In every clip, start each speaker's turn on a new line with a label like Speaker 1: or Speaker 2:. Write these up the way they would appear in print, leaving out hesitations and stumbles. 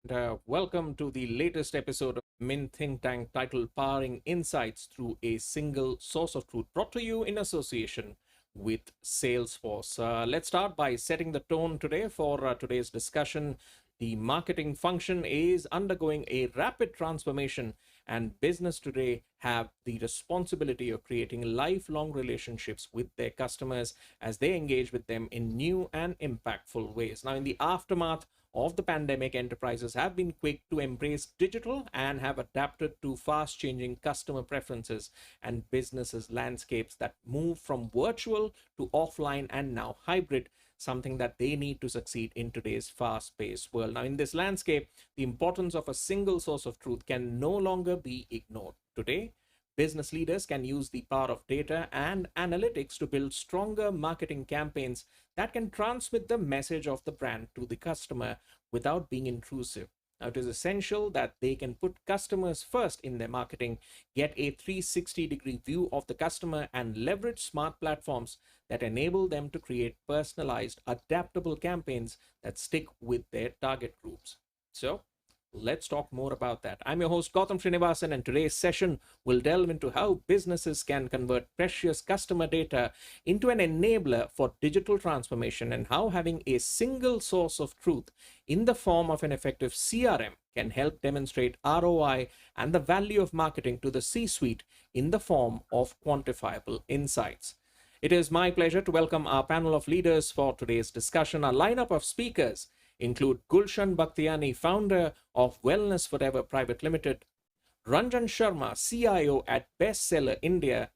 Speaker 1: Welcome to the latest episode of Min Think Tank titled Powering Insights Through a Single Source of Truth, brought to you in association with Salesforce. Let's start by setting the tone today for today's discussion. The marketing function is undergoing a rapid transformation, and business today have the responsibility of creating lifelong relationships with their customers as they engage with them in new and impactful ways. Now, in the aftermath of the pandemic, enterprises have been quick to embrace digital and have adapted to fast changing customer preferences and businesses landscapes that move from virtual to offline and now hybrid, something that they need to succeed in today's fast paced world. Now, in this landscape, the importance of a single source of truth can no longer be ignored. Today, business leaders can use the power of data and analytics to build stronger marketing campaigns that can transmit the message of the brand to the customer without being intrusive. Now, it is essential that they can put customers first in their marketing, get a 360-degree view of the customer, and leverage smart platforms that enable them to create personalized, adaptable campaigns that stick with their target groups. So, let's talk more about that. I'm your host, Gautam Srinivasan, and today's session will delve into how businesses can convert precious customer data into an enabler for digital transformation, and how having a single source of truth in the form of an effective CRM can help demonstrate ROI and the value of marketing to the C-suite in the form of quantifiable insights. It is my pleasure to welcome our panel of leaders for today's discussion. Our lineup of speakers include Gulshan Bakhtiani, founder of Wellness Forever Private Limited, Ranjan Sharma, CIO at Bestseller India,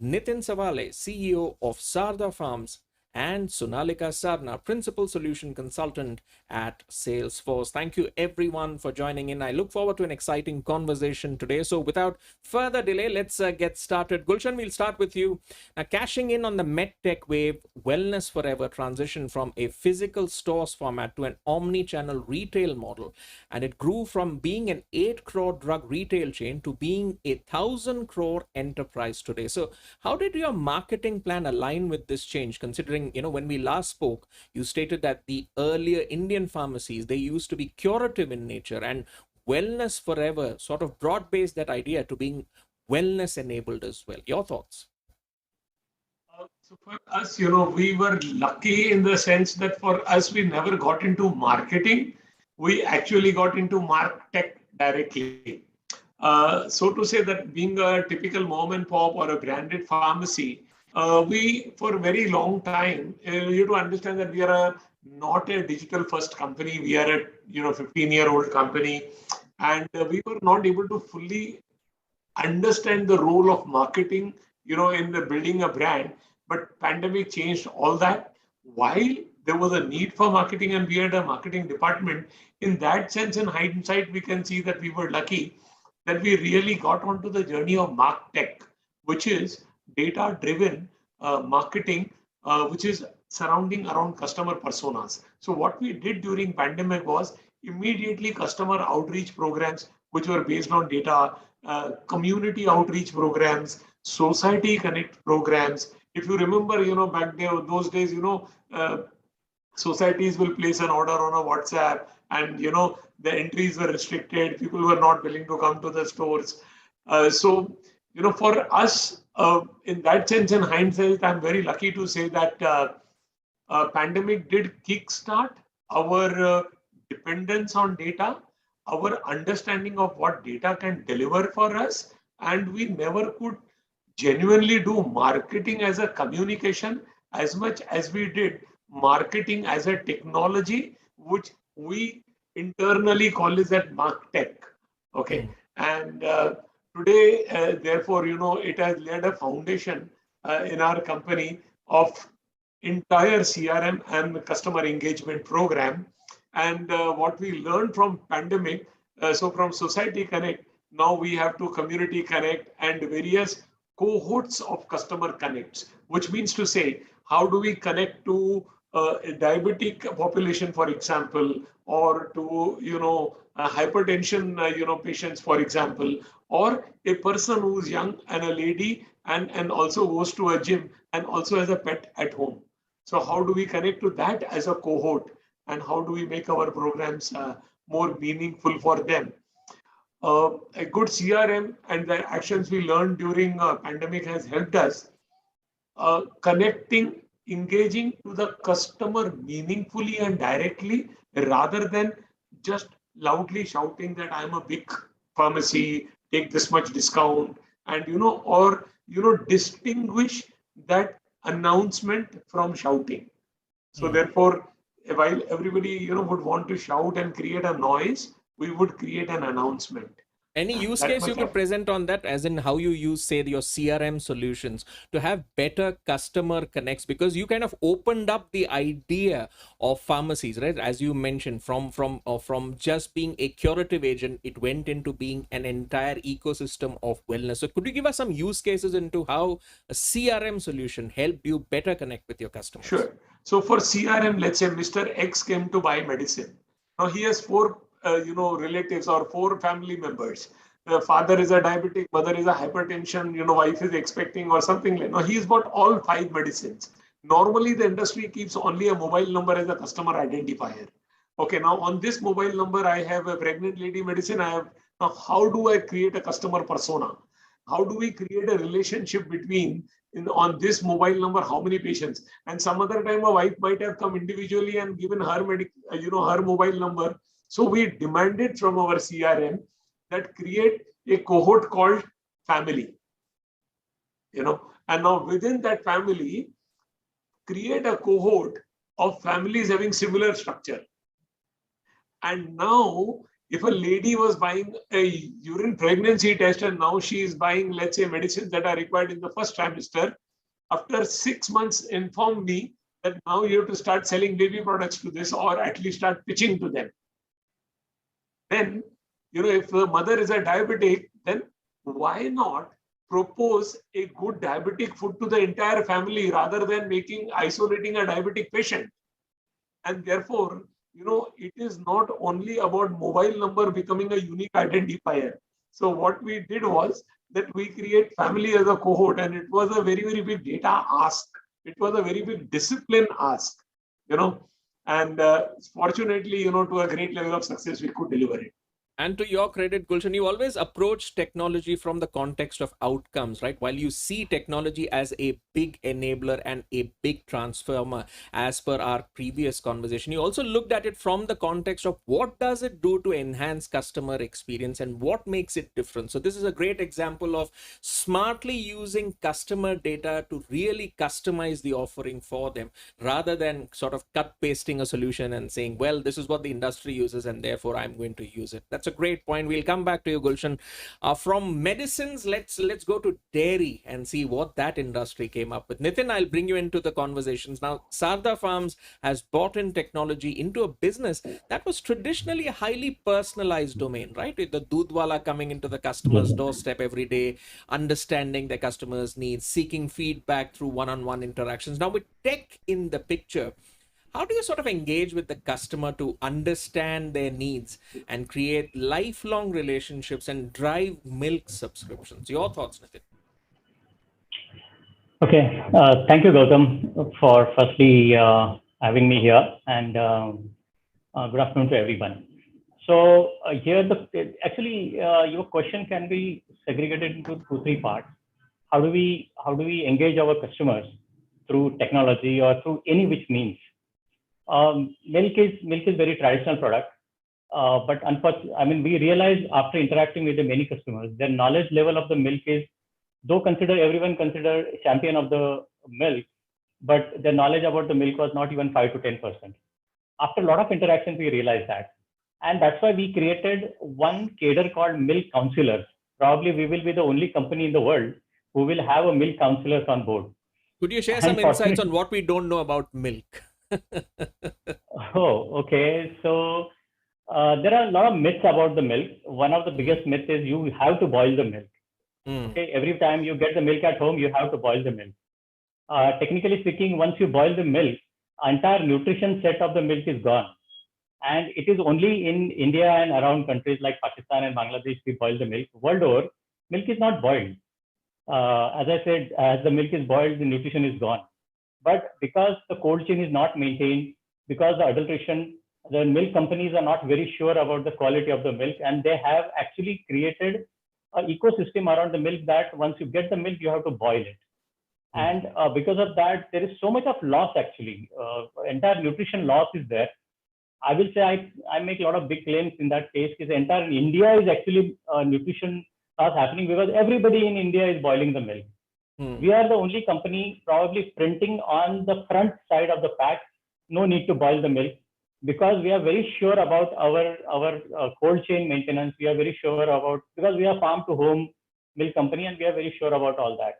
Speaker 1: Nitin Savale, CEO of Sarda Farms, and Sonalika Sarna, Principal Solution Consultant at Salesforce. Thank you everyone for joining in. I look forward to an exciting conversation today. So without further delay, let's get started. Gulshan, we'll start with you. Now, cashing in on the medtech wave, Wellness Forever transitioned from a physical stores format to an omni-channel retail model, and it grew from being an 8 crore drug retail chain to being a 1,000 crore enterprise today. So how did your marketing plan align with this change, considering, when we last spoke, you stated that the earlier Indian pharmacies, they used to be curative in nature, and Wellness Forever sort of broad-based that idea to being wellness enabled as well. Your thoughts?
Speaker 2: So for us, we were lucky in the sense that for us, we never got into marketing. We actually got into martech directly. So to say that being a typical mom and pop or a branded pharmacy, we for a very long time, you have to understand that we are not a digital first company. We are a 15-year-old company, and we were not able to fully understand the role of marketing, in the building a brand. But pandemic changed all that. While there was a need for marketing and we had a marketing department, in that sense, in hindsight, we can see that we were lucky that we really got onto the journey of MarTech, which is data-driven marketing, which is surrounding around customer personas. So what we did during pandemic was immediately customer outreach programs, which were based on data, community outreach programs, society connect programs. If you remember, back there, those days, societies will place an order on a WhatsApp, and the entries were restricted. People were not willing to come to the stores. So for us, in that sense, in hindsight, I'm very lucky to say that pandemic did kickstart our dependence on data, our understanding of what data can deliver for us, and we never could genuinely do marketing as a communication as much as we did marketing as a technology, which we internally call is that MarTech. Okay. And today, therefore, it has laid a foundation in our company of entire CRM and customer engagement program. And what we learned from pandemic, so from Society Connect, now we have to Community Connect and various cohorts of customer connects, which means to say, how do we connect to a diabetic population, for example, or to, hypertension, patients, for example, or a person who's young and a lady and also goes to a gym and also has a pet at home. So how do we connect to that as a cohort, and how do we make our programs more meaningful for them. A good CRM and the actions we learned during pandemic has helped us connecting, engaging to the customer meaningfully and directly rather than just loudly shouting that I'm a big pharmacy, take this much discount, and or distinguish that announcement from shouting. So
Speaker 1: Mm.
Speaker 2: therefore, while everybody would want to shout and create a noise, we would create an announcement,
Speaker 1: Any
Speaker 2: and
Speaker 1: use
Speaker 2: that
Speaker 1: case you
Speaker 2: much
Speaker 1: could
Speaker 2: of
Speaker 1: present on that, as in how you use, say, your CRM solutions to have better customer connects, because you kind of opened up the idea of pharmacies, right? As you mentioned, from just being a curative agent, it went into being an entire ecosystem of wellness. So could you give us some use cases into how a CRM solution helped you better connect with your customers?
Speaker 2: Sure. So for CRM, let's say Mr. X came to buy medicine. Now he has four, relatives or four family members. The father is a diabetic, mother is a hypertension, wife is expecting or something like. Now he's bought all five medicines. Normally, the industry keeps only a mobile number as a customer identifier. Okay, now on this mobile number, I have a pregnant lady medicine. I have now. How do I create a customer persona? How do we create a relationship between on this mobile number how many patients, and some other time a wife might have come individually and given her her mobile number. So we demanded from our CRM that create a cohort called family, and now within that family create a cohort of families having similar structure. And now, if a lady was buying a urine pregnancy test and now she is buying, let's say, medicines that are required in the first trimester, after 6 months, inform me that now you have to start selling baby products to this or at least start pitching to them. Then, if the mother is a diabetic, then why not propose a good diabetic food to the entire family rather than isolating a diabetic patient? And therefore, it is not only about mobile number becoming a unique identifier. So what we did was that we create family as a cohort, and it was a very, very big data ask. It was a very big discipline ask, and fortunately, to a great level of success, we could deliver it.
Speaker 1: And to your credit, Gulshan, you always approach technology from the context of outcomes, right? While you see technology as a big enabler and a big transformer, as per our previous conversation, you also looked at it from the context of what does it do to enhance customer experience and what makes it different. So this is a great example of smartly using customer data to really customize the offering for them, rather than sort of cut pasting a solution and saying, well, this is what the industry uses and therefore I'm going to use it. That's a great point. We'll come back to you, Gulshan. From medicines, let's go to dairy and see what that industry came up with. Nitin, I'll bring you into the conversations now. Sarda Farms has brought in technology into a business that was traditionally a highly personalized domain, right? With the Dudwala coming into the customer's
Speaker 3: Yes.
Speaker 1: doorstep every day, understanding the customer's needs, seeking feedback through one-on-one interactions. Now, with tech in the picture, how do you sort of engage with the customer to understand their needs and create lifelong relationships and drive milk subscriptions? Your thoughts, Nitin?
Speaker 3: Okay. Thank you, Gautam, for firstly having me here, and good afternoon to everyone. So here, actually your question can be segregated into two, three parts. How do we engage our customers through technology or through any which means? Milk is very traditional product, but unfortunately, I mean, we realize after interacting with the many customers, their knowledge level of the milk is, though everyone consider champion of the milk, but their knowledge about the milk was not even 5 to 10%. After a lot of interactions, we realized that, and that's why we created one cadre called Milk Counselors. Probably we will be the only company in the world who will have a milk counselors on board.
Speaker 1: Could you share some
Speaker 3: And
Speaker 1: insights on
Speaker 3: fortunately,
Speaker 1: what we don't know about milk?
Speaker 3: oh, okay. So there are a lot of myths about the milk. One of the biggest myths is you have to boil the milk.
Speaker 1: Mm.
Speaker 3: Okay, every time you get the milk at home, you have to boil the milk. Technically speaking, once you boil the milk, entire nutrition set of the milk is gone. And it is only in India and around countries like Pakistan and Bangladesh we boil the milk. World over, milk is not boiled. As I said, as the milk is boiled, the nutrition is gone. But because the cold chain is not maintained, because the adulteration The milk companies are not very sure about the quality of the milk, and they have actually created an ecosystem around the milk that once you get the milk, you have to boil it.
Speaker 1: Mm.
Speaker 3: And because of that, there is so much of loss actually. Entire nutrition loss is there. I will say I make a lot of big claims in that case because entire India is actually nutrition loss happening because everybody in India is boiling the milk.
Speaker 1: Mm.
Speaker 3: We are the only company probably printing on the front side of the pack, no need to boil the milk, because we are very sure about our cold chain maintenance. We are very sure about, because we are farm to home milk company, and we are very sure about all that.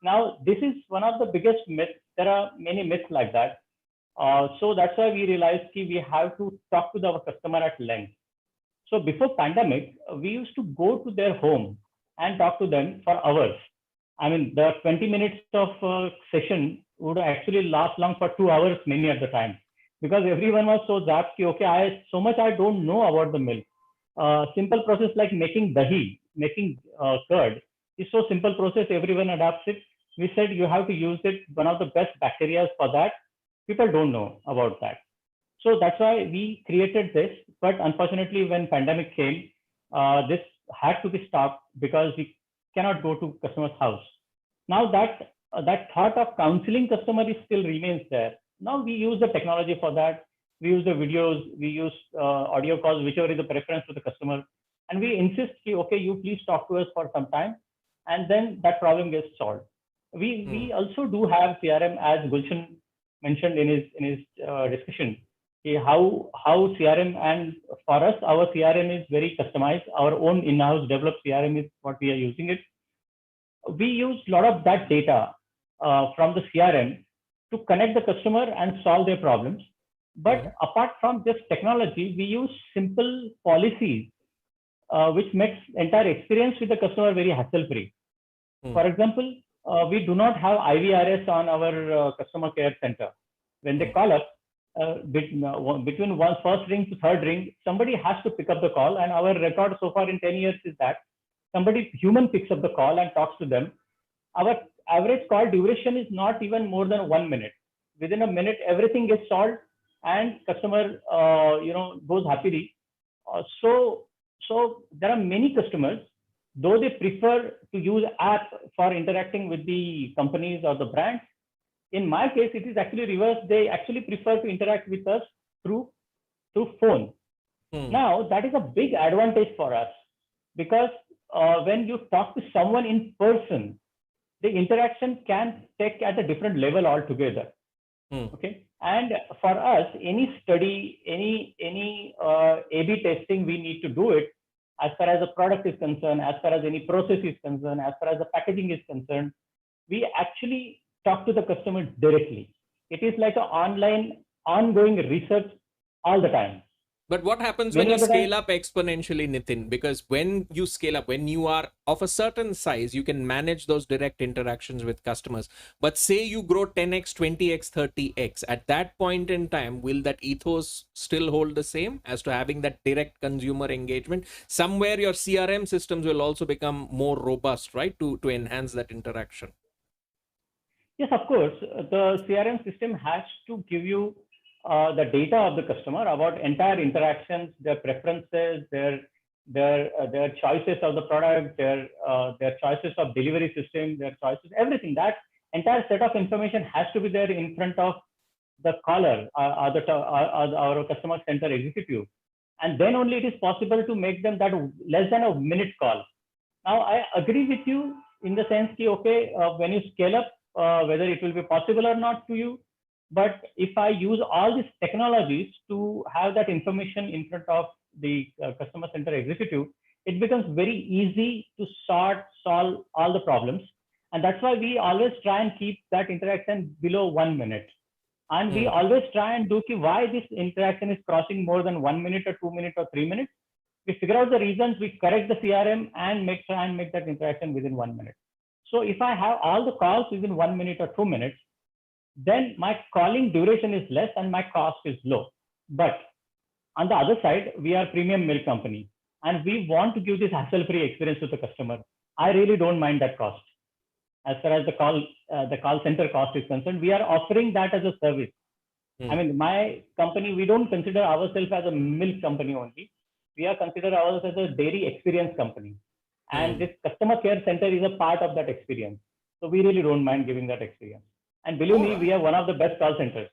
Speaker 3: Now, this is one of the biggest myths. There are many myths like that. So that's why we realized that we have to talk to our customer at length. So before pandemic, we used to go to their home and talk to them for hours. I mean, the 20 minutes of session would actually last long for 2 hours many at the time, because everyone was so zapped. Okay, so much I don't know about the milk. Simple process like making dahi, making curd is so simple process. Everyone adapts it. We said you have to use it. One of the best bacteria for that. People don't know about that. So that's why we created this. But unfortunately, when pandemic came, this had to be stopped because we cannot go to customer's house. Now that thought of counseling customer is still remains there. Now we use the technology for that. We use the videos, we use audio calls, whichever is the preference to the customer, and we insist, okay, you please talk to us for some time, and then that problem gets solved. We
Speaker 1: Mm.
Speaker 3: also do have CRM, as Gulshan mentioned in his discussion. How CRM, and for us, our CRM is very customized. Our own in-house developed CRM is what we are using it. We use a lot of that data from the CRM to connect the customer and solve their problems.
Speaker 1: Mm.
Speaker 3: But apart from just technology, we use simple policies which makes entire experience with the customer very hassle-free.
Speaker 1: Mm.
Speaker 3: For example, we do not have IVRS on our customer care center. When they
Speaker 1: Mm.
Speaker 3: call up, between one first ring to third ring, somebody has to pick up the call. And our record so far in 10 years is that somebody human picks up the call and talks to them. Our average call duration is not even more than 1 minute. Within a minute, everything gets solved, and customer goes happily. So there are many customers, though they prefer to use app for interacting with the companies or the brands. In my case, it is actually reverse. They actually prefer to interact with us through phone.
Speaker 1: Mm.
Speaker 3: Now that is a big advantage for us, because when you talk to someone in person, the interaction can take at a different level altogether.
Speaker 1: Mm.
Speaker 3: Okay, and for us, any study, any A/B testing, we need to do it as far as the product is concerned, as far as any process is concerned, as far as the packaging is concerned. We actually talk to the customer directly. It is like an online ongoing research all the time.
Speaker 1: But what happens when
Speaker 3: Many
Speaker 1: you
Speaker 3: of the time,
Speaker 1: scale up exponentially, Nitin? Because when you scale up, when you are of a certain size, you can manage those direct interactions with customers. But say you grow 10x, 20x, 30x, at that point in time, will that ethos still hold the same as to having that direct consumer engagement? Somewhere your CRM systems will also become more robust, right? To enhance that interaction.
Speaker 3: yes, of course, the CRM system has to give you the data of the customer about entire interactions, their preferences, their choices of the product, their choices of delivery system, their choices, everything. That entire set of information has to be there in front of the caller, our customer center executive, and then only it is possible to make them that less than a minute call. Now, I agree with you in the sense that, okay, when you scale up, whether it will be possible or not to you, but if I use all these technologies to have that information in front of the customer center executive, it becomes very easy to solve all the problems. And that's why we always try and keep that interaction below 1 minute. And we
Speaker 1: Mm.
Speaker 3: always try and do why this interaction is crossing more than 1 minute or 2 minutes or 3 minutes. We figure out the reasons, we correct the CRM, and try and make that interaction within 1 minute. So if I have all the calls within 1 minute or 2 minutes, then my calling duration is less and my cost is low. But on the other side, we are premium milk company, and we want to give this hassle-free experience to the customer. I really don't mind that cost. As far as the call center cost is concerned, we are offering that as a service. I mean, my company, we don't consider ourselves as a milk company only. We are considered ourselves as a dairy experience company. And
Speaker 1: Hmm.
Speaker 3: this customer care center is a part of that experience. So we really don't mind giving that experience. And believe
Speaker 1: All
Speaker 3: me, we
Speaker 1: right.
Speaker 3: have one of the best call centers.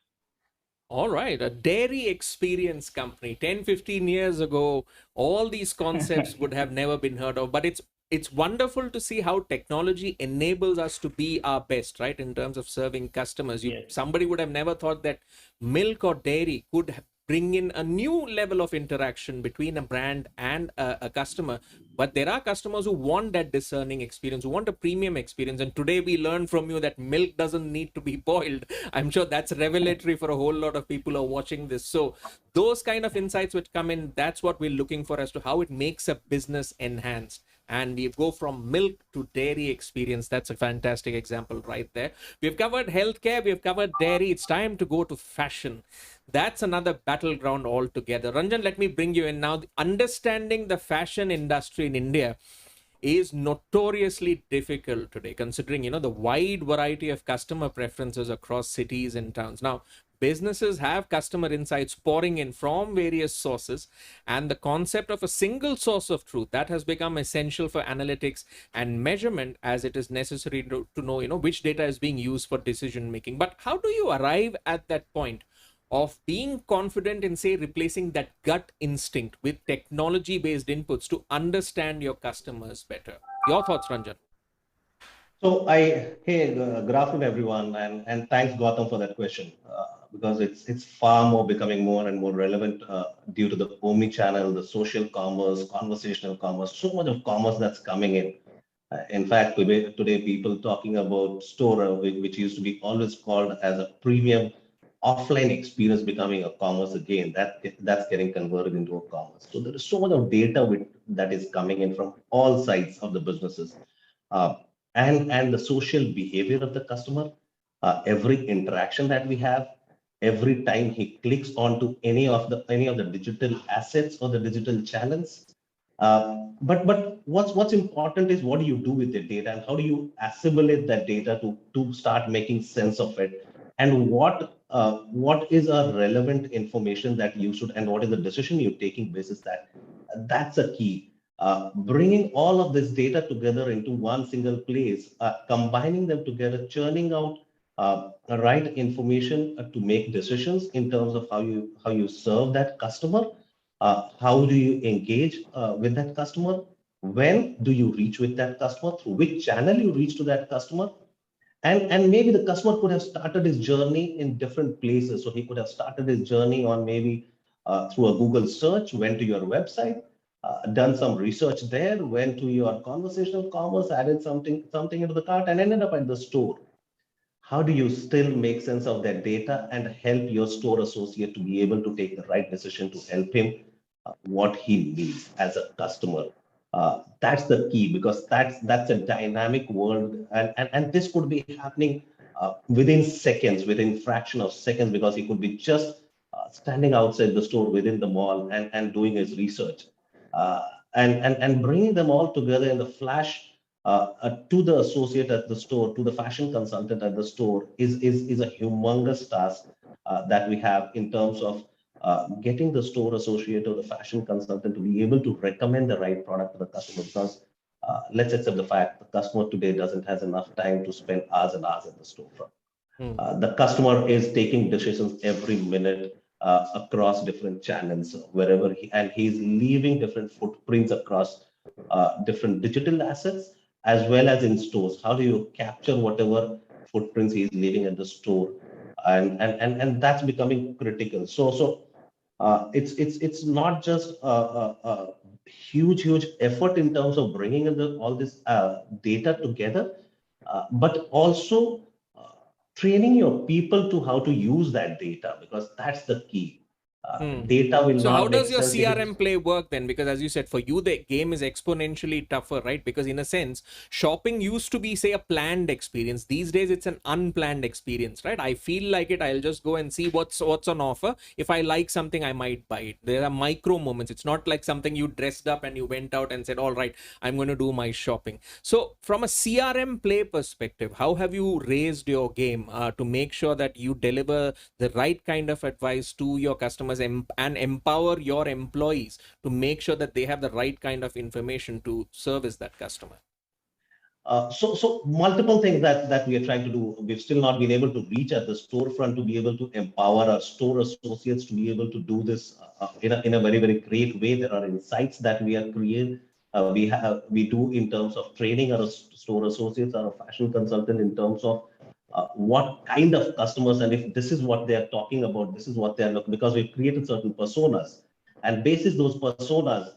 Speaker 1: All right, a dairy experience company 10, 15 years ago, all these concepts would have never been heard of, but it's wonderful to see how technology enables us to be our best, right, in terms of serving customers. You
Speaker 3: Yes.
Speaker 1: somebody would have never thought that milk or dairy could bring in a new level of interaction between a brand and a customer. But there are customers who want that discerning experience, who want a premium experience. And today we learn from you that milk doesn't need to be boiled. I'm sure that's revelatory for a whole lot of people who are watching this. So those kind of insights which come in, that's what we're looking for as to how it makes a business enhanced. And we go from milk to dairy experience. That's a fantastic example right there. We've covered healthcare, we've covered dairy. It's time to go to fashion. That's another battleground altogether. Ranjan, let me bring you in now. Understanding the fashion industry in India is notoriously difficult today, considering the wide variety of customer preferences across cities and towns. Now, businesses have customer insights pouring in from various sources, and the concept of a single source of truth that has become essential for analytics and measurement, as it is necessary to know which data is being used for decision making. But how do you arrive at that point of being confident in, say, replacing that gut instinct with technology based inputs to understand your customers better? Your thoughts, Ranjan?
Speaker 4: Hey, good afternoon, everyone, and thanks, Gautam, for that question, because it's far more becoming more and more relevant due to the omni-channel, the social commerce, conversational commerce, so much of commerce that's coming in. In fact, today people talking about store, which used to be always called as a premium offline experience, becoming a commerce again. That's getting converted into a commerce. So there is so much of data that is coming in from all sides of the businesses. Uh, and the social behavior of the customer, every interaction that we have, every time he clicks onto any of the digital assets or the digital channels. But what's important is what do you do with the data and how do you assimilate that data to start making sense of it, and what is a relevant information that you should, and what is the decision you're taking basis that. That's a key. Bringing all of this data together into one single place, combining them together, churning out right information to make decisions in terms of how you serve that customer, how do you engage with that customer, when do you reach with that customer, through which channel you reach to that customer, and maybe the customer could have started his journey in different places. So he could have started his journey on maybe through a Google search, went to your website, done some research there, went to your conversational commerce, added something into the cart, and ended up at the store. How do you still make sense of that data and help your store associate to be able to take the right decision to help him what he needs as a customer? That's the key, because that's a dynamic world, and this could be happening within seconds, within fraction of seconds, because he could be just standing outside the store within the mall and doing his research, uh, and bringing them all together in the flash to the associate at the store, to the fashion consultant at the store, is a humongous task that we have in terms of getting the store associate or the fashion consultant to be able to recommend the right product to the customer. Because let's accept the fact the customer today doesn't have enough time to spend hours and hours at the storefront.
Speaker 1: Hmm.
Speaker 4: The customer is taking decisions every minute across different channels, wherever and he's leaving different footprints across different digital assets as well as in stores. How do you capture whatever footprints he's leaving at the store? And that's becoming critical. It's not just a huge effort in terms of bringing in all this data together, but also training your people to how to use that data, because that's the key. Data will
Speaker 1: So how
Speaker 4: not make
Speaker 1: does your
Speaker 4: sense if
Speaker 1: CRM
Speaker 4: it's
Speaker 1: play work then? Because as you said, for you, the game is exponentially tougher, right? Because in a sense, shopping used to be, say, a planned experience. These days, it's an unplanned experience, right? I feel like it. I'll just go and see what's on offer. If I like something, I might buy it. There are micro moments. It's not like something you dressed up and you went out and said, all right, I'm going to do my shopping. So from a CRM play perspective, how have you raised your game to make sure that you deliver the right kind of advice to your customers and empower your employees to make sure that they have the right kind of information to service that customer?
Speaker 4: So multiple things that we are trying to do. We've still not been able to reach at the storefront to be able to empower our store associates to be able to do this in a very great way. There are insights that we are creating. We do in terms of training our store associates, our fashion consultant, in terms of what kind of customers, and if this is what they are talking about, this is what they are looking, because we've created certain personas, and basis those personas,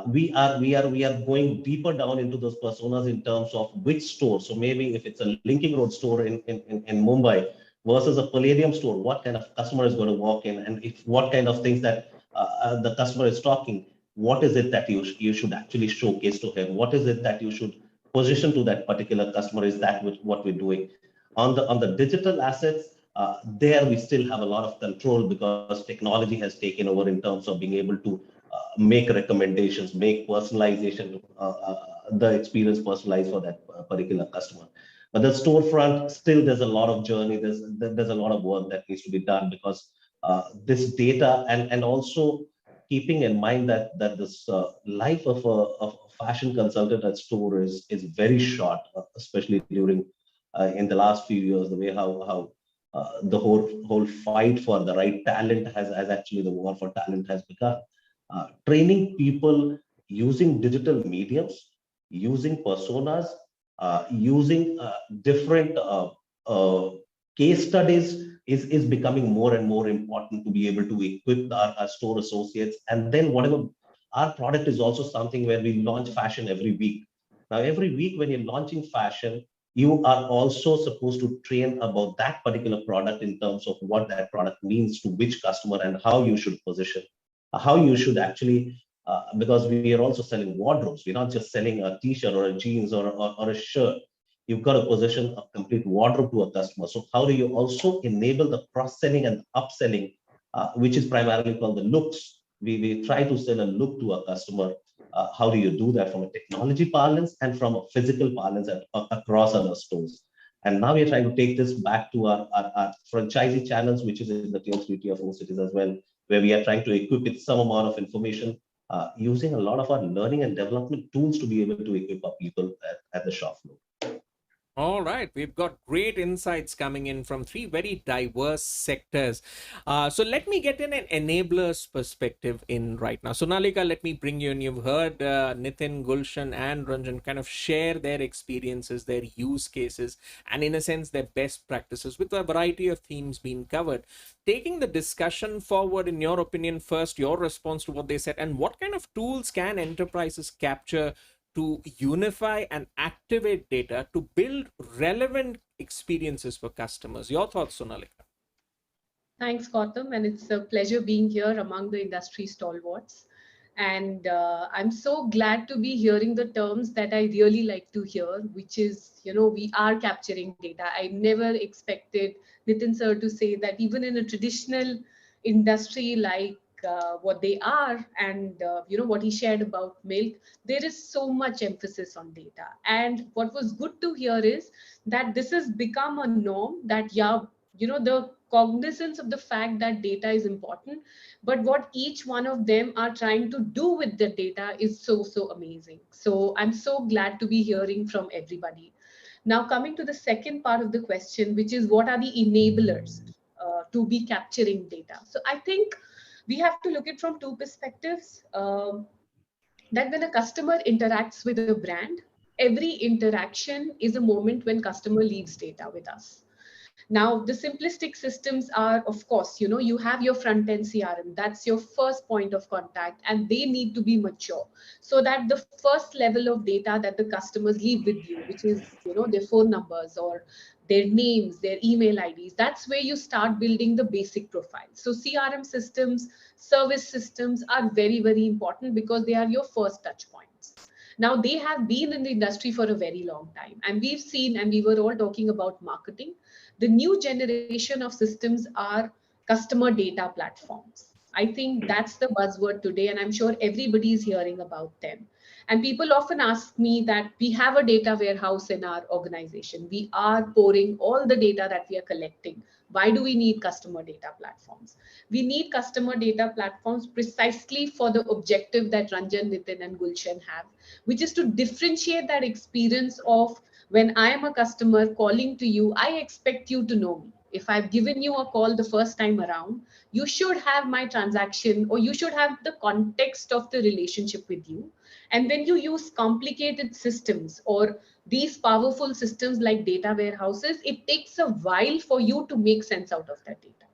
Speaker 4: we are going deeper down into those personas in terms of which store. So maybe if it's a Linking Road store in Mumbai versus a Palladium store, what kind of customer is going to walk in, and if what kind of things that the customer is talking, what is it that you should actually showcase to him? What is it that you should position to that particular customer? Is that what we're doing? On the digital assets, there we still have a lot of control because technology has taken over in terms of being able to make recommendations, make personalization, the experience personalized for that particular customer. But the storefront, still there's a lot of journey, there's a lot of work that needs to be done, because this data, and also keeping in mind that this life of a fashion consultant at store is very short, especially during in the last few years, the way how the whole fight for the right talent has actually, the war for talent has begun. Training people using digital mediums, using personas, using different case studies is becoming more and more important to be able to equip our store associates. And then whatever, our product is also something where we launch fashion every week. Now, every week when you're launching fashion, you are also supposed to train about that particular product in terms of what that product means to which customer and how you should position, how you should actually, because we are also selling wardrobes. We're not just selling a t-shirt or a jeans or a shirt. You've got to position a complete wardrobe to a customer. So how do you also enable the cross-selling and upselling, which is primarily called the looks? We try to sell a look to a customer. How do you do that from a technology parlance and from a physical parlance across other stores? And now we're trying to take this back to our franchisee channels, which is in the tier 3, tier 4 cities as well, where we are trying to equip with some amount of information, using a lot of our learning and development tools to be able to equip our people at the shop floor.
Speaker 1: All right, we've got great insights coming in from three very diverse sectors. So let me get in an enabler's perspective in right now. So Nalika, let me bring you in. You've heard Nitin, Gulshan, and Ranjan kind of share their experiences, their use cases, and in a sense, their best practices with a variety of themes being covered. Taking the discussion forward, in your opinion, first, your response to what they said, and what kind of tools can enterprises capture to unify and activate data to build relevant experiences for customers? Your thoughts, Sonalika?
Speaker 5: Thanks, Gautam, and it's a pleasure being here among the industry stalwarts. And I'm so glad to be hearing the terms that I really like to hear, which is, we are capturing data. I never expected Nitin sir to say that even in a traditional industry like what they are, and what he shared about milk, there is so much emphasis on data. And what was good to hear is that this has become a norm, that the cognizance of the fact that data is important, but what each one of them are trying to do with the data is so amazing. So I'm so glad to be hearing from everybody. Now, coming to the second part of the question, which is what are the enablers to be capturing data? So I think we have to look at from two perspectives. That when a customer interacts with a brand, every interaction is a moment when customer leaves data with us. Now, the simplistic systems are, of course, you have your front end CRM. That's your first point of contact, and they need to be mature so that the first level of data that the customers leave with you, which is, their phone numbers or their names, their email IDs. That's where you start building the basic profile. So CRM systems, service systems are very, very important because they are your first touch points. Now, they have been in the industry for a very long time. And we've seen, and we were all talking about marketing, the new generation of systems are customer data platforms. I think that's the buzzword today, and I'm sure everybody is hearing about them. And people often ask me that we have a data warehouse in our organization. We are pouring all the data that we are collecting. Why do we need customer data platforms? We need customer data platforms precisely for the objective that Ranjan, Nitin, and Gulshan have, which is to differentiate that experience of when I am a customer calling to you, I expect you to know me. If I've given you a call the first time around, you should have my transaction or you should have the context of the relationship with you. And when you use complicated systems or these powerful systems like data warehouses, it takes a while for you to make sense out of that data.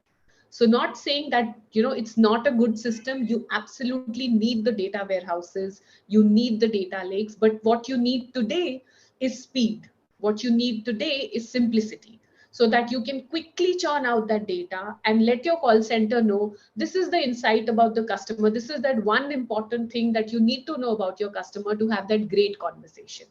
Speaker 5: So not saying that, it's not a good system. You absolutely need the data warehouses, you need the data lakes, but what you need today is speed. What you need today is simplicity, so that you can quickly churn out that data and let your call center know this is the insight about the customer. This is that one important thing that you need to know about your customer to have that great conversation.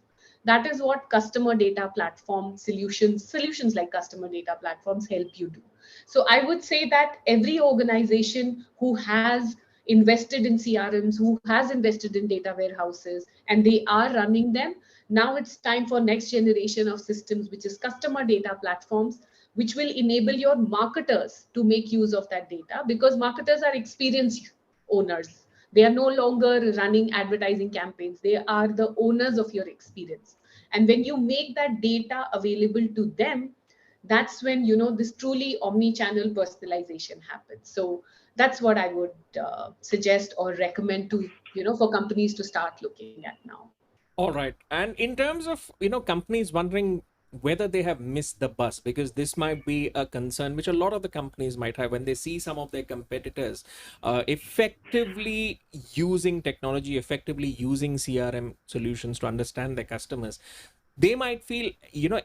Speaker 5: That is what customer data platform solutions like customer data platforms help you do. So I would say that every organization who has invested in CRMs, who has invested in data warehouses, and they are running them, now it's time for next generation of systems, which is customer data platforms, which will enable your marketers to make use of that data, because marketers are experienced owners. They are no longer running advertising campaigns. They are the owners of your experience. And when you make that data available to them, that's when this truly omni-channel personalization happens. So that's what I would suggest or recommend to for companies to start looking at now.
Speaker 1: All right. And in terms of, companies wondering whether they have missed the bus, because this might be a concern which a lot of the companies might have when they see some of their competitors effectively using technology, effectively using CRM solutions to understand their customers. They might feel,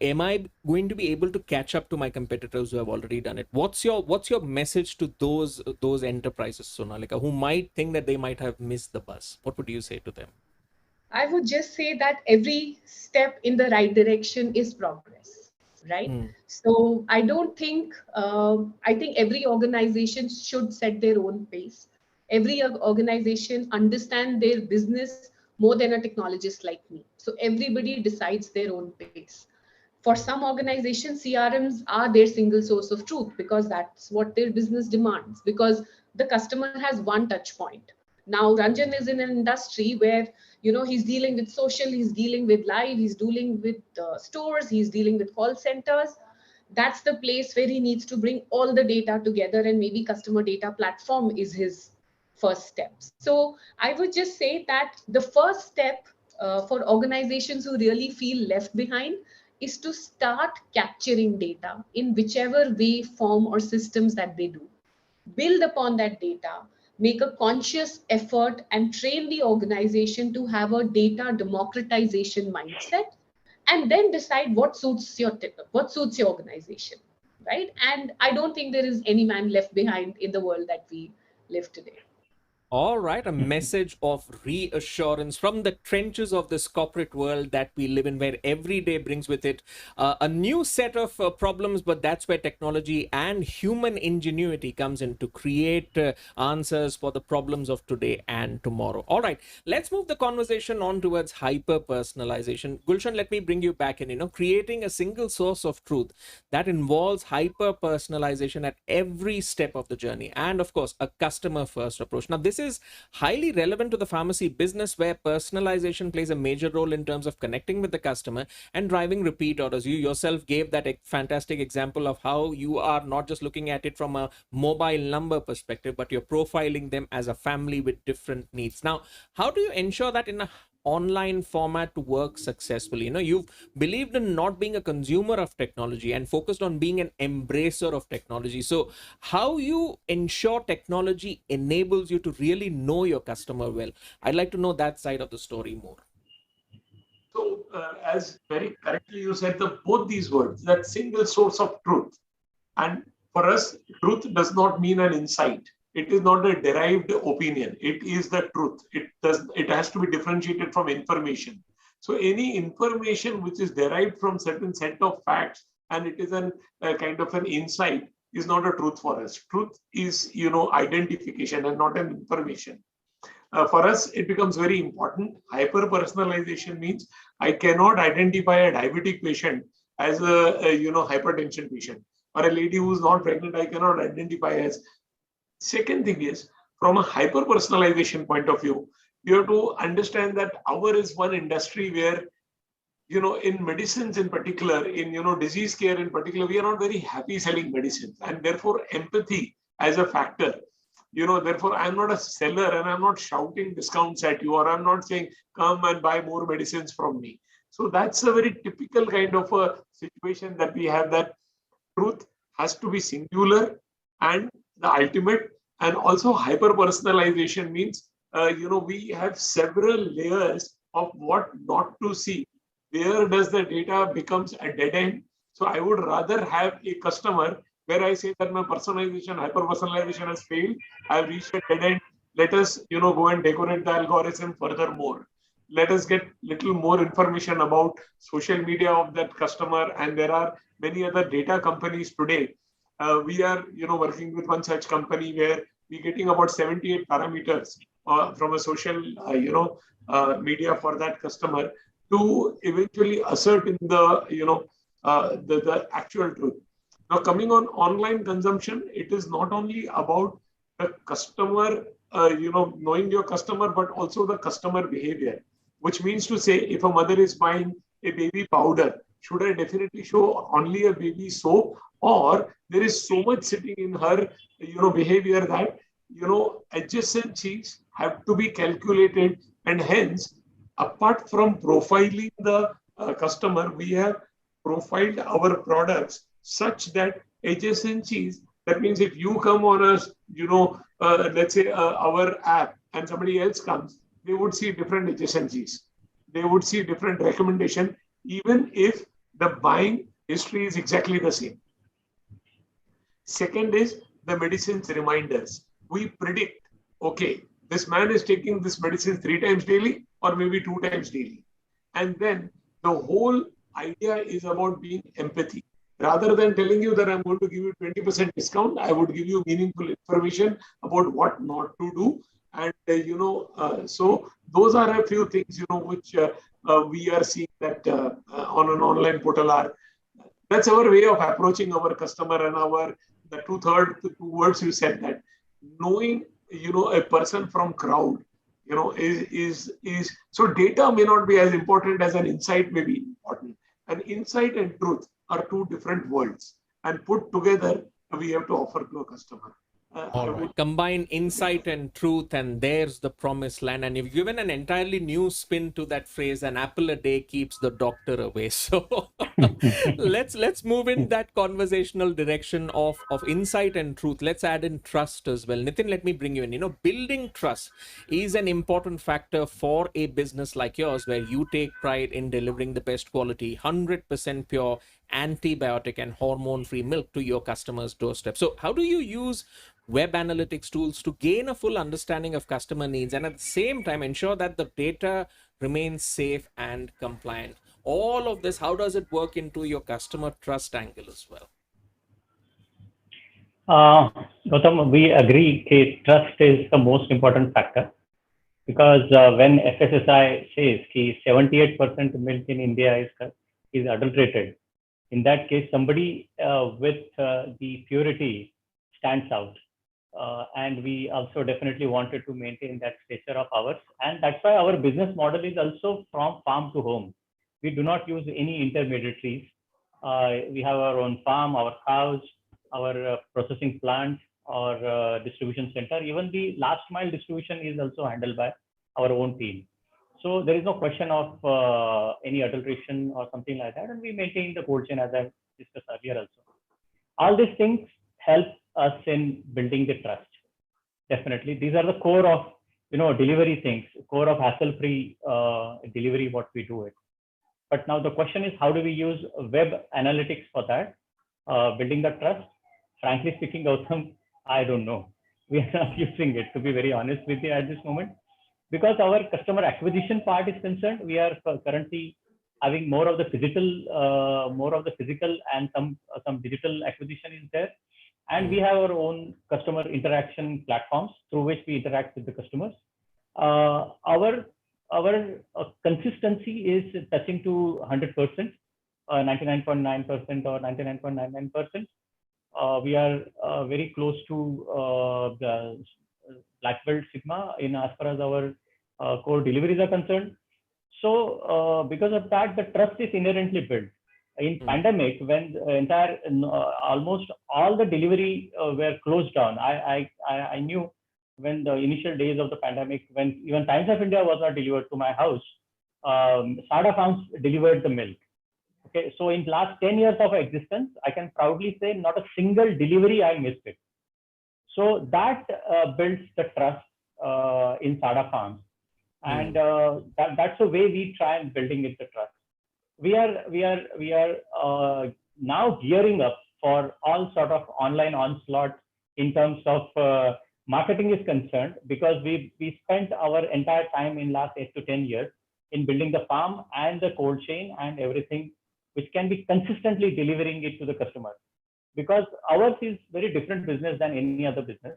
Speaker 1: am I going to be able to catch up to my competitors who have already done it? What's your message to those enterprises, Sonalika, who might think that they might have missed the bus? What would you say to them?
Speaker 5: I would just say that every step in the right direction is progress, right?
Speaker 1: Hmm.
Speaker 5: So I don't think, I think every organization should set their own pace. Every organization understand their business more than a technologist like me. So everybody decides their own pace. For some organizations, CRMs are their single source of truth because that's what their business demands, because the customer has one touch point. Now Ranjan is in an industry where he's dealing with social, he's dealing with live, he's dealing with stores, he's dealing with call centers. That's the place where he needs to bring all the data together, and maybe customer data platform is his first step. So I would just say that the first step for organizations who really feel left behind is to start capturing data in whichever way, form, or systems that they do. Build upon that data, make a conscious effort, and train the organization to have a data democratization mindset, and then decide what suits your organization, right? And I don't think there is any man left behind in the world that we live today.
Speaker 1: All right, a message of reassurance from the trenches of this corporate world that we live in, where every day brings with it a new set of problems, but that's where technology and human ingenuity comes in to create answers for the problems of today and tomorrow. All right, let's move the conversation on towards hyper personalization. Gulshan, let me bring you back in. Creating a single source of truth that involves hyper personalization at every step of the journey, and of course, a customer first approach. Now, this is highly relevant to the pharmacy business, where personalization plays a major role in terms of connecting with the customer and driving repeat orders. You yourself gave that fantastic example of how you are not just looking at it from a mobile number perspective, but you're profiling them as a family with different needs. Now, how do you ensure that in a online format to work successfully? You've believed in not being a consumer of technology and focused on being an embracer of technology. So how you ensure technology enables you to really know your customer well? I'd like to know that side of the story more.
Speaker 2: So, as very correctly you said, both these words, that single source of truth. And for us, truth does not mean an insight. It is not a derived opinion. It is the truth. It has to be differentiated from information. So any information which is derived from certain set of facts and it is a kind of an insight is not a truth for us. Truth is, identification and not an information. For us, it becomes very important. Hyper personalization means I cannot identify a diabetic patient as a hypertension patient, or a lady who's not pregnant. I cannot identify as. Second thing is, from a hyper personalization point of view, you have to understand that our is one industry where, in medicines in particular, in disease care in particular, we are not very happy selling medicines, and therefore empathy as a factor. Therefore, I'm not a seller and I'm not shouting discounts at you, or I'm not saying come and buy more medicines from me. So that's a very typical kind of a situation that we have, that truth has to be singular and the ultimate. And also hyper personalization means, we have several layers of what not to see. Where does the data becomes a dead end? So I would rather have a customer where I say that my personalization, hyper personalization has failed. I've reached a dead end. Let us, go and decorate the algorithm furthermore. Let us get little more information about social media of that customer. And there are many other data companies today. We are, working with one such company where we're getting about 78 parameters from a social, media for that customer to eventually assert in the, the actual truth. Now, coming on online consumption, it is not only about the customer, knowing your customer, but also the customer behavior, which means to say, if a mother is buying a baby powder, should I definitely show only a baby soap, or there is so much sitting in her, behavior that, adjacencies have to be calculated, and hence, apart from profiling the customer, we have profiled our products such that adjacencies, that means if you come on us, let's say our app and somebody else comes, they would see different adjacencies. They would see different recommendation, even if the buying history is exactly the same. Second is the medicines reminders. We predict, okay, this man is taking this medicine 3 times daily or maybe 2 times daily. And then the whole idea is about being empathy. Rather than telling you that I'm going to give you 20% discount, I would give you meaningful information about what not to do. And, so those are a few things, which we are seeing that on an online portal are. That's our way of approaching our customer, and the two words you said, that knowing, a person from crowd, is so data may not be as important as an insight may be important. An insight and truth are two different worlds, and put together, we have to offer to a customer.
Speaker 1: All right. Combine insight and truth, and there's the promised land. And you've given an entirely new spin to that phrase, an apple a day keeps the doctor away. So let's move in that conversational direction of insight and truth. Let's add in trust as well. Nitin, let me bring you in. Building trust is an important factor for a business like yours, where you take pride in delivering the best quality, 100% pure, antibiotic and hormone-free milk to your customers' doorstep. So how do you use web analytics tools to gain a full understanding of customer needs, and at the same time ensure that the data remains safe and compliant? All of this, how does it work into your customer trust angle as well?
Speaker 3: Gautam, we agree that trust is the most important factor, because when FSSI says that 78% milk in India is adulterated, in that case, somebody with the purity stands out. And we also definitely wanted to maintain that stature of ours. And that's why our business model is also from farm to home. We do not use any intermediaries. We have our own farm, our cows, our processing plant, our distribution center. Even the last mile distribution is also handled by our own team. So there is no question of any adulteration or something like that. And we maintain the cold chain, as I discussed earlier also. All these things help us in building the trust. Definitely. These are the core of, delivery things, core of hassle-free delivery, what we do it. But now the question is, how do we use web analytics for that? Building the trust. Frankly speaking, Gautam, I don't know. We are not using it, to be very honest with you at this moment, because our customer acquisition part is concerned. We are currently having more of the physical, and some digital acquisition is there, and we have our own customer interaction platforms through which we interact with the customers. Our consistency is touching to 100%, 99.9% or 99.99%. We are very close to the Black Belt Sigma in as far as our core deliveries are concerned. So because of that, the trust is inherently built. In pandemic, when the entire almost all the delivery were closed down, I knew when the initial days of the pandemic, when even Times of India was not delivered to my house, Sada Farms delivered the milk. Okay, so in last 10 years of existence, I can proudly say not a single delivery I missed it. So that builds the trust in Sada Farms, and that's the way we try and building it the trust. We are now gearing up for all sort of online onslaught in terms of marketing is concerned, because we spent our entire time in last 8 to 10 years in building the farm and the cold chain and everything which can be consistently delivering it to the customer, because ours is very different business than any other business,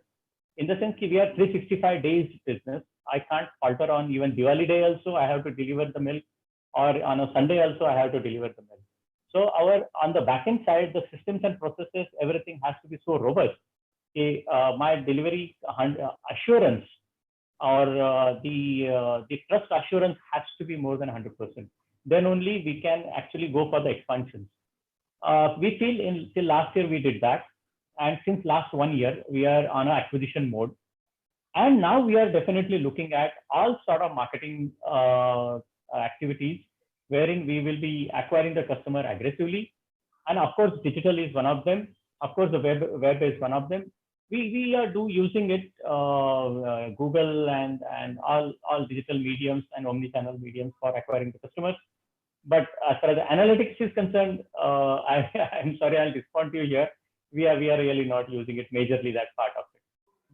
Speaker 3: in the sense that we are 365 days business. I can't falter on even Diwali day also I have to deliver the milk, or on a Sunday also I have to deliver the milk. So on the backend side, the systems and processes, everything has to be so robust. My delivery assurance or the trust assurance has to be more than 100%. Then only we can actually go for the expansions. We feel till last year we did that, and since last 1 year we are on an acquisition mode, and now we are definitely looking at all sort of marketing activities wherein we will be acquiring the customer aggressively, and of course digital is one of them. Of course the web is one of them. We are using it, Google and all digital mediums and omni-channel mediums for acquiring the customers. But as far as the analytics is concerned, I'm sorry, I'll respond to you here. We are really not using it majorly, that part of it.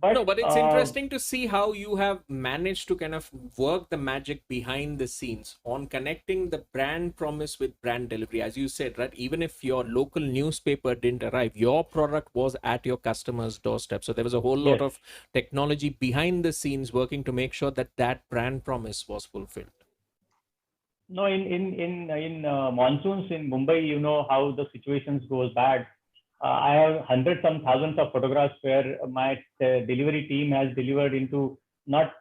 Speaker 1: But it's interesting to see how you have managed to kind of work the magic behind the scenes on connecting the brand promise with brand delivery. As you said, right, even if your local newspaper didn't arrive, your product was at your customer's doorstep. So there was a whole lot of technology behind the scenes working to make sure that that brand promise was fulfilled.
Speaker 3: No, in monsoons in Mumbai, you know how the situations goes bad. I have hundreds and thousands of photographs where my delivery team has delivered into not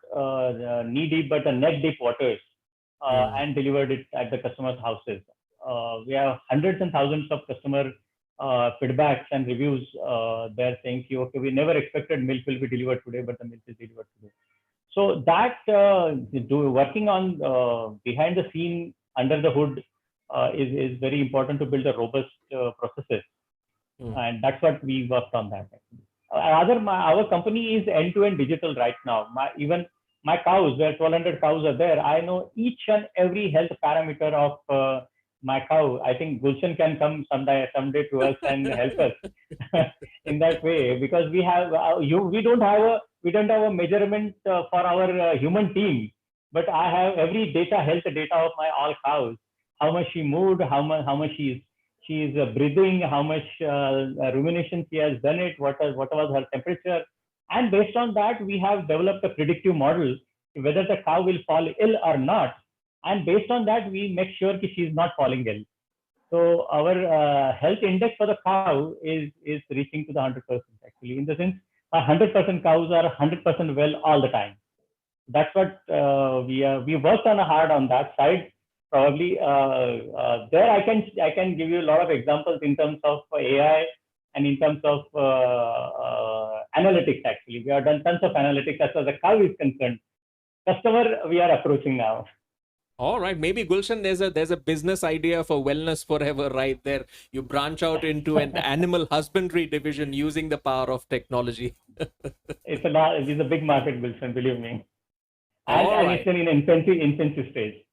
Speaker 3: knee deep but neck deep waters and delivered it at the customers' houses. We have hundreds and thousands of customer feedbacks and reviews. They're saying, okay, we never expected milk will be delivered today, but the milk is delivered today. So that working on behind the scene, under the hood, is very important to build a robust processes. And that's what we worked on that. Our company is end-to-end digital right now. Even my cows, there are 1,200 cows are there. I know each and every health parameter of my cow. I think Gulshan can come someday to us and help us in that way, because we have we don't have a measurement for our human team, but I have every health data of my all cows. How much she moved, how much she is breathing, how much rumination she has done it, what was her temperature, and based on that we have developed a predictive model whether the cow will fall ill or not, and based on that we make sure that she is not falling ill. So our health index for the cow is reaching to the 100% actually, in the sense 100% cows are 100% well all the time. That's what we worked on hard on that side. Probably there I can give you a lot of examples in terms of AI and in terms of analytics. Actually, we have done tons of analytics as far as the cow is concerned. Customer we are approaching now.
Speaker 1: All right, maybe Gulshan, there's a business idea for Wellness Forever right there. You branch out into an animal husbandry division using the power of technology.
Speaker 3: It's a big market, Gulshan, believe me, and it's in infancy stage.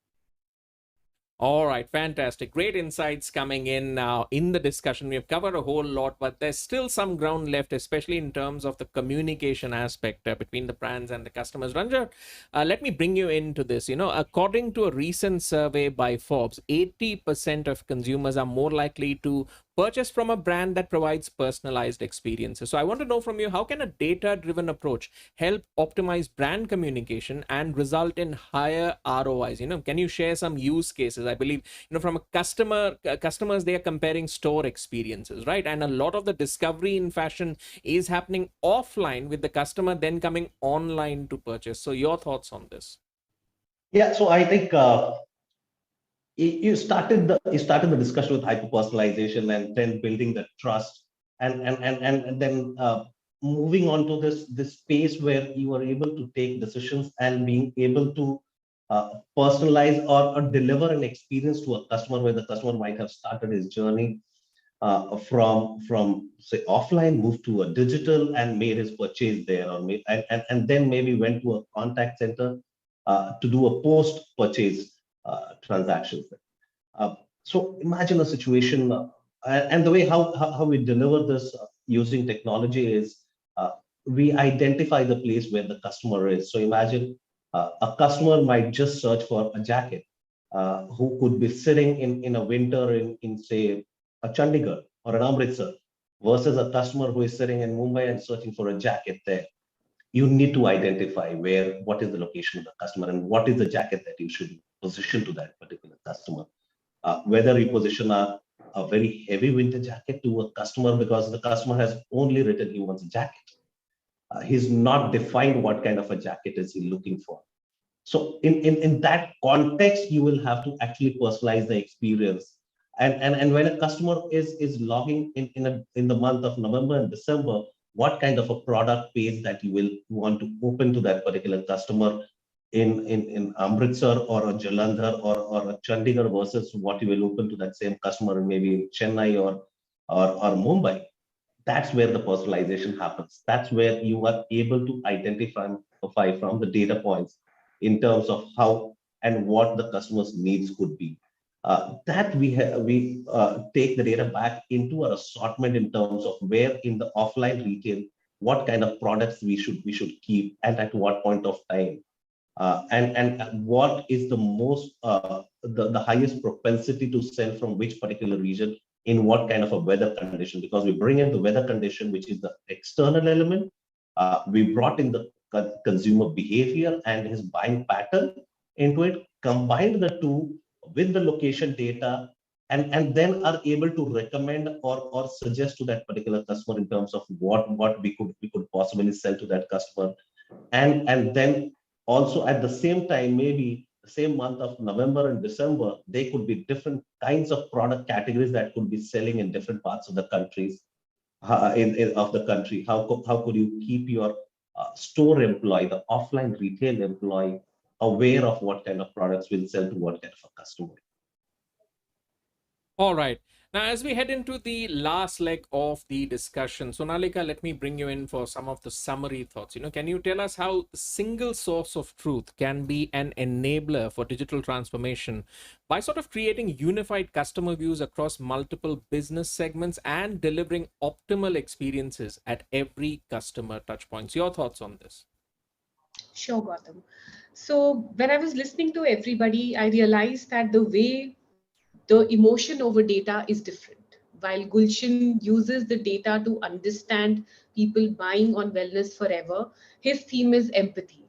Speaker 1: All right, fantastic. Great insights coming in now in the discussion. We have covered a whole lot, but there's still some ground left, especially in terms of the communication aspect between the brands and the customers. Ranjan, let me bring you into this. According to a recent survey by Forbes, 80% of consumers are more likely to purchase from a brand that provides personalized experiences. So I want to know from you, how can a data-driven approach help optimize brand communication and result in higher ROIs? Can you share some use cases? I believe, from a customers, they are comparing store experiences, right? And a lot of the discovery in fashion is happening offline, with the customer then coming online to purchase. So your thoughts on this?
Speaker 4: Yeah, so I think you started the discussion with hyper personalization and then building the trust, and then moving on to this space where you are able to take decisions and being able to personalize or deliver an experience to a customer where the customer might have started his journey from say offline, moved to a digital and made his purchase there, or and then maybe went to a contact center to do a post purchase transactions. So imagine a situation, and the way how we deliver this using technology is we identify the place where the customer is. So imagine a customer might just search for a jacket, who could be sitting in a winter in say a Chandigarh or an Amritsar, versus a customer who is sitting in Mumbai and searching for a jacket there. You need to identify what is the location of the customer and what is the jacket that you should position to that particular customer. Whether you position a very heavy winter jacket to a customer because the customer has only written he wants a jacket. He's not defined what kind of a jacket is he looking for. So in that context, you will have to actually personalize the experience. And when a customer is logging in the month of November and December, what kind of a product page that you will want to open to that particular customer in Amritsar or a Jalandhar or a Chandigarh, versus what you will open to that same customer maybe in Chennai or Mumbai. That's where the personalization happens. That's where you are able to identify from the data points in terms of how and what the customer's needs could be. That we take the data back into our assortment in terms of where in the offline retail, what kind of products we should keep and at what point of time, and what is the highest propensity to sell from which particular region in what kind of a weather condition, because we bring in the weather condition, which is the external element. We brought in the consumer behavior and his buying pattern into it, combined the two with the location data, and then are able to recommend or suggest to that particular customer in terms of what we could possibly sell to that customer. And then also at the same time, maybe the same month of November and December, they could be different kinds of product categories that could be selling in different parts of the countries, of the country. How could you keep your store employee, the offline retail employee, aware of what kind of products will sell to what kind of a customer?
Speaker 1: All right. Now, as we head into the last leg of the discussion, Sonalika, let me bring you in for some of the summary thoughts. Can you tell us how the single source of truth can be an enabler for digital transformation by sort of creating unified customer views across multiple business segments and delivering optimal experiences at every customer touchpoints? Your thoughts on this?
Speaker 5: Sure, Gautam. So when I was listening to everybody, I realized that the way the emotion over data is different. While Gulshan uses the data to understand people buying on wellness forever, his theme is empathy.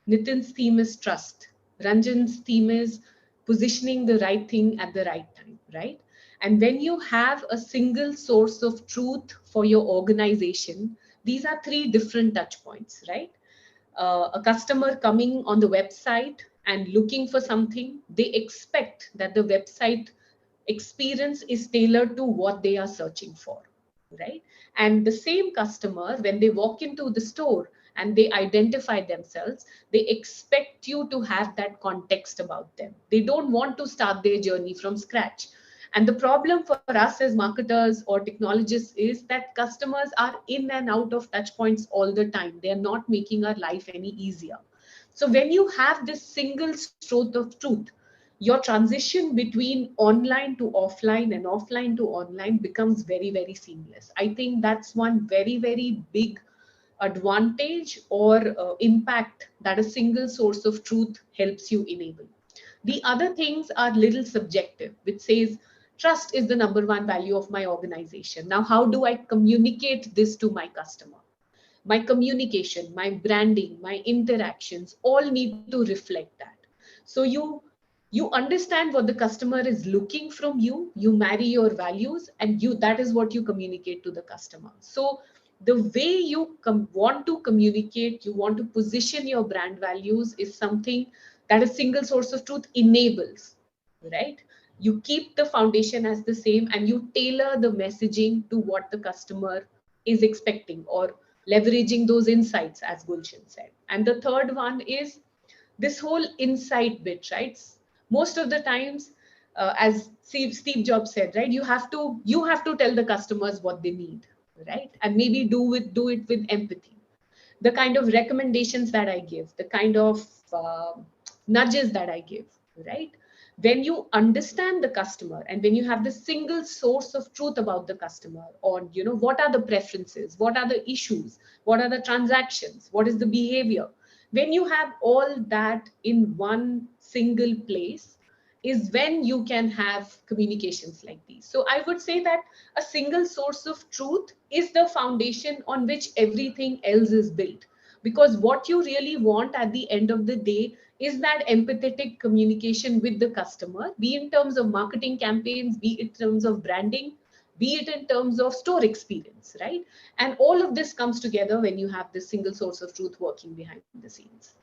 Speaker 5: Nitin's theme is trust. Ranjan's theme is positioning the right thing at the right time, right? And when you have a single source of truth for your organization, these are three different touch points, right? A customer coming on the website and looking for something, they expect that the website experience is tailored to what they are searching for, right? And the same customer, when they walk into the store and they identify themselves, they expect you to have that context about them. They don't want to start their journey from scratch. And the problem for us as marketers or technologists is that customers are in and out of touch points all the time. They're not making our life any easier. So when you have this single stroke of truth, your transition between online to offline and offline to online becomes very, very seamless. I think that's one very, very big advantage or impact that a single source of truth helps you enable. The other things are little subjective, which says trust is the number one value of my organization. Now, how do I communicate this to my customer? My communication, my branding, my interactions all need to reflect that. So you understand what the customer is looking from you, you marry your values, and you that is what you communicate to the customer. So the way you want to communicate, you want to position your brand values is something that a single source of truth enables, right? You keep the foundation as the same and you tailor the messaging to what the customer is expecting, or leveraging those insights, as Gulshan said. And the third one is this whole insight bit, right? Most of the times, as Steve Jobs said, right, you have to tell the customers what they need, right? And maybe do it with empathy. The kind of recommendations that I give, the kind of nudges that I give, right? When you understand the customer and when you have the single source of truth about the customer on, what are the preferences, what are the issues, what are the transactions, what is the behavior, when you have all that in one single place, is when you can have communications like these. So I would say that a single source of truth is the foundation on which everything else is built. Because what you really want at the end of the day is that empathetic communication with the customer, be in terms of marketing campaigns, be it in terms of branding, be it in terms of store experience, right? And all of this comes together when you have this single source of truth working behind the scenes.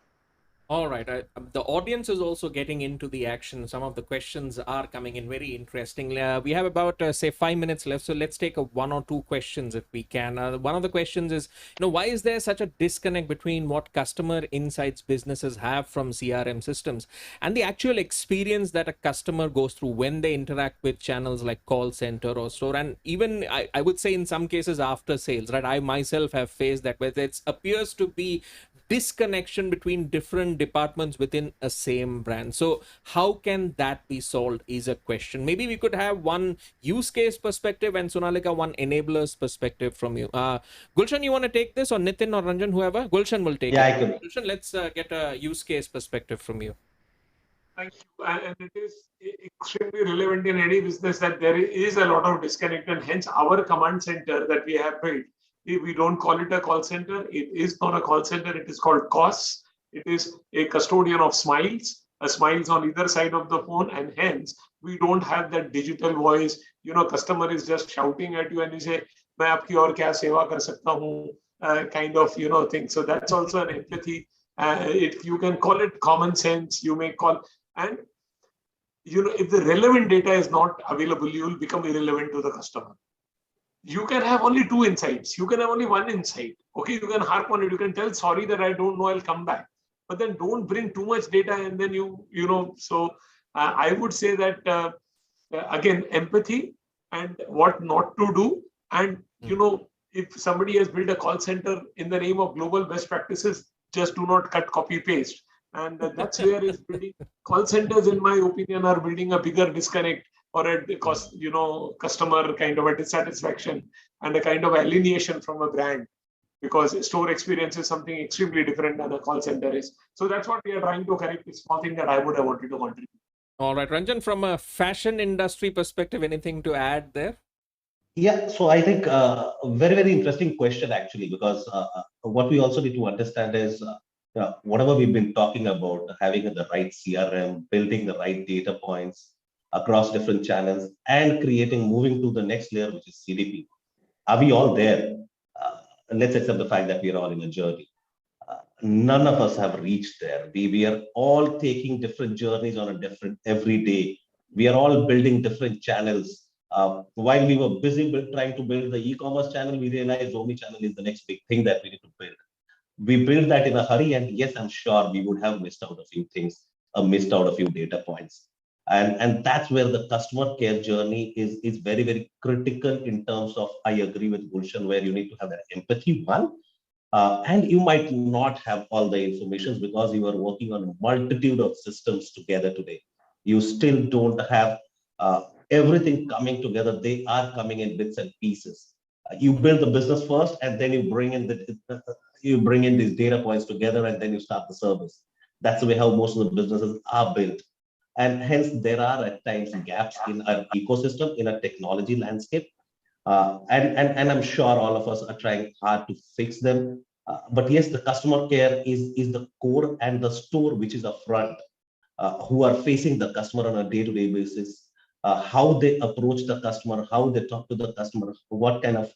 Speaker 1: All right. The audience is also getting into the action. Some of the questions are coming in very interestingly. We have about, say, 5 minutes left. So let's take a one or two questions if we can. One of the questions is, why is there such a disconnect between what customer insights businesses have from CRM systems and the actual experience that a customer goes through when they interact with channels like call center or store? And even I would say in some cases after sales, right? I myself have faced that where it appears to be disconnection between different departments within a same brand. So how can that be solved is a question. Maybe we could have one use case perspective and Sonalika one enablers perspective from you. Gulshan, you want to take this, or Nitin or Ranjan, whoever? Gulshan will take
Speaker 4: Yeah,
Speaker 1: it.
Speaker 4: I could.
Speaker 1: Gulshan, let's get a use case perspective from you.
Speaker 2: Thank you. And it is extremely relevant in any business that there is a lot of disconnect, and hence our command center that we have built. We don't call it a call center. It is not a call center. It is called COS. It is a custodian of smiles, a smiles on either side of the phone, and hence we don't have that digital voice. Customer is just shouting at you and you say, "मैं आपकी और क्या सेवा कर सकता हूँ," kind of thing. So that's also an empathy. You can call it common sense. You may call. And if the relevant data is not available, you will become irrelevant to the customer. You can have only two insights. You can have only one insight. Okay, you can harp on it. You can tell, sorry that I don't know, I'll come back. But then don't bring too much data and then So I would say that, again, empathy and what not to do. And, if somebody has built a call center in the name of global best practices, just do not cut, copy, paste. And that's where is building call centers, in my opinion, are building a bigger disconnect or a cost, customer kind of a dissatisfaction and a kind of alienation from a brand, because store experience is something extremely different than a call center is. So that's what we are trying to correct. It's small thing that I would have wanted to contribute.
Speaker 1: All right, Ranjan, from a fashion industry perspective, anything to add there?
Speaker 4: Yeah, so I think a very, very interesting question actually, because what we also need to understand is whatever we've been talking about, having the right CRM, building the right data points across different channels, and moving to the next layer, which is CDP. Are we all there? Let's accept the fact that we are all in a journey. None of us have reached there. We are all taking different journeys on a different every day. We are all building different channels. While we were busy trying to build the e-commerce channel, we realized omni-channel is the next big thing that we need to build. We built that in a hurry, and yes, I'm sure we would have missed out a few things, missed out a few data points. And that's where the customer care journey is very, very critical in terms of, I agree with Gulshan, where you need to have that empathy one. And you might not have all the information because you are working on a multitude of systems together today. You still don't have everything coming together. They are coming in bits and pieces. You build the business first, and then you bring in these data points together, and then you start the service. That's the way how most of the businesses are built. And hence, there are at times gaps in our ecosystem, in our technology landscape. And I'm sure all of us are trying hard to fix them. But yes, the customer care is the core, and the store, which is the front, who are facing the customer on a day-to-day basis, how they approach the customer, how they talk to the customer, what kind of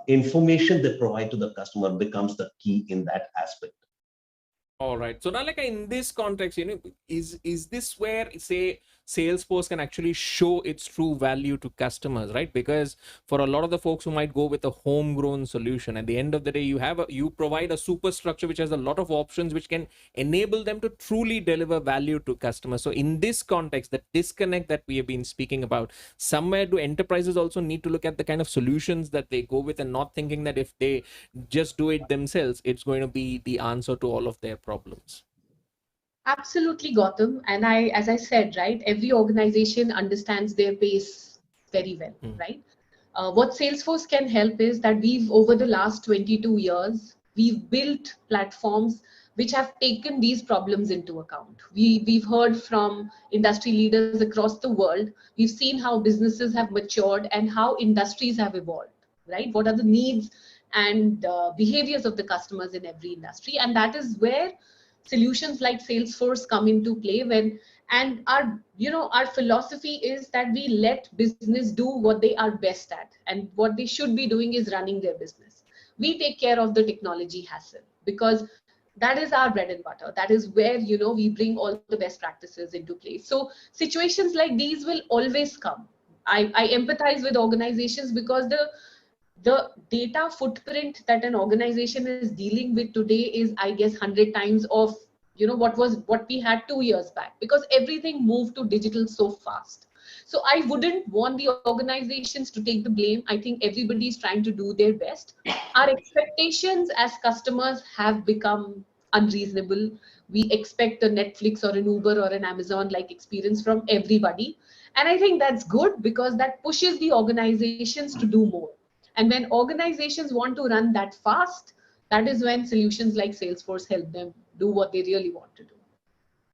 Speaker 4: information they provide to the customer becomes the key in that aspect.
Speaker 1: All right. So now, like in this context, is this where, say, Salesforce can actually show its true value to customers, right? Because for a lot of the folks who might go with a homegrown solution, at the end of the day, you provide a superstructure which has a lot of options which can enable them to truly deliver value to customers. So in this context, the disconnect that we have been speaking about, somewhere do enterprises also need to look at the kind of solutions that they go with, and not thinking that if they just do it themselves, it's going to be the answer to all of their problems.
Speaker 5: Absolutely, Gautam. And as I said, right, every organization understands their pace very well, right? What Salesforce can help is that over the last 22 years, we've built platforms which have taken these problems into account. We've heard from industry leaders across the world. We've seen how businesses have matured and how industries have evolved, right? What are the needs and behaviors of the customers in every industry? And that is where solutions like Salesforce come into play. And our philosophy is that we let business do what they are best at, and what they should be doing is running their business. We take care of the technology hassle, because that is our bread and butter. That is where we bring all the best practices into place. So situations like these will always come. I empathize with organizations, because the data footprint that an organization is dealing with today is, I guess, 100 times of what we had 2 years back, because everything moved to digital so fast. So I wouldn't want the organizations to take the blame. I think everybody is trying to do their best. Our expectations as customers have become unreasonable. We expect a Netflix or an Uber or an Amazon like experience from everybody, and I think that's good, because that pushes the organizations to do more. And when organizations want to run that fast, that is when solutions like Salesforce help them do what they really want to do.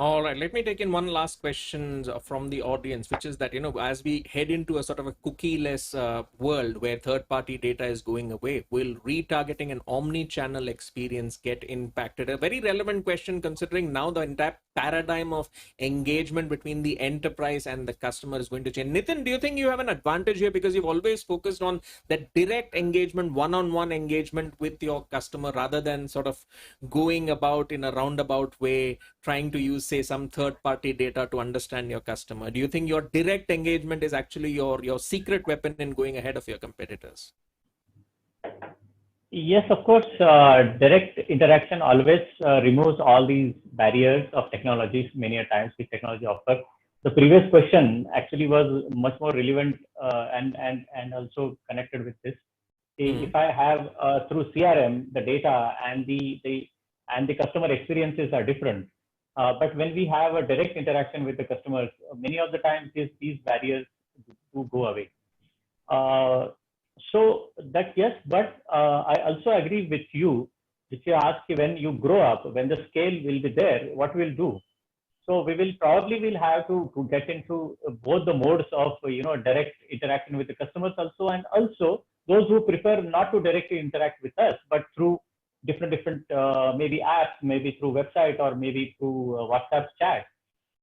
Speaker 1: All right, let me take in one last question from the audience, which is that, as we head into a sort of a cookie-less world where third-party data is going away, will retargeting and omni-channel experience get impacted? A very relevant question, considering now the entire paradigm of engagement between the enterprise and the customer is going to change. Nitin, do you think you have an advantage here, because you've always focused on that direct engagement, one-on-one engagement with your customer, rather than sort of going about in a roundabout way, trying to use, say, some third-party data to understand your customer? Do you think your direct engagement is actually your secret weapon in going ahead of your competitors?
Speaker 3: Yes, of course. Direct interaction always removes all these barriers of technologies many a times which technology offers. The previous question actually was much more relevant and also connected with this. If I have through CRM the data and the customer experiences are different, but when we have a direct interaction with the customers, many of the times these barriers do go away. So that, yes, but I also agree with you, which you ask, when you grow up, when the scale will be there, what we'll do. So we will have to get into both the modes of direct interaction with the customers also, and also those who prefer not to directly interact with us, but through different maybe apps, maybe through website, or maybe through WhatsApp chat,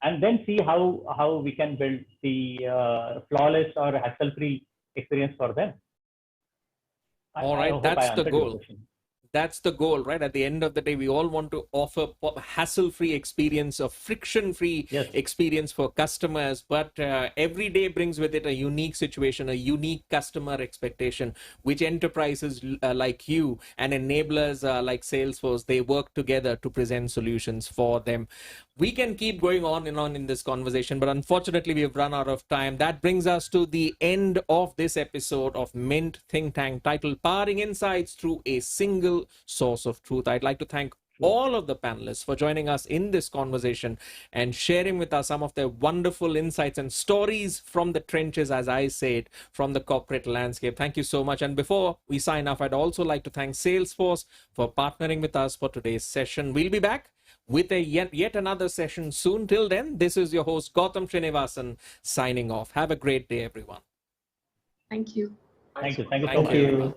Speaker 3: and then see how we can build the flawless or hassle-free experience for them.
Speaker 1: All right, that's the goal. That's the goal, right? At the end of the day, we all want to offer hassle-free experience, a friction-free experience for customers. But every day brings with it a unique situation, a unique customer expectation, which enterprises like you and enablers like Salesforce, they work together to present solutions for them. We can keep going on and on in this conversation, but unfortunately, we have run out of time. That brings us to the end of this episode of Mint Think Tank, titled Powering Insights Through a Single Source of Truth. I'd like to thank all of the panelists for joining us in this conversation and sharing with us some of their wonderful insights and stories from the trenches, as I said, from the corporate landscape. Thank you so much. And before we sign off, I'd also like to thank Salesforce for partnering with us for today's session. We'll be back with a yet another session soon. Till then, this is your host, Gautam Srinivasan, signing off. Have a great day, everyone.
Speaker 5: Thank you.
Speaker 3: Thank you. Thank you so
Speaker 1: Thank
Speaker 3: much.
Speaker 1: you, everyone.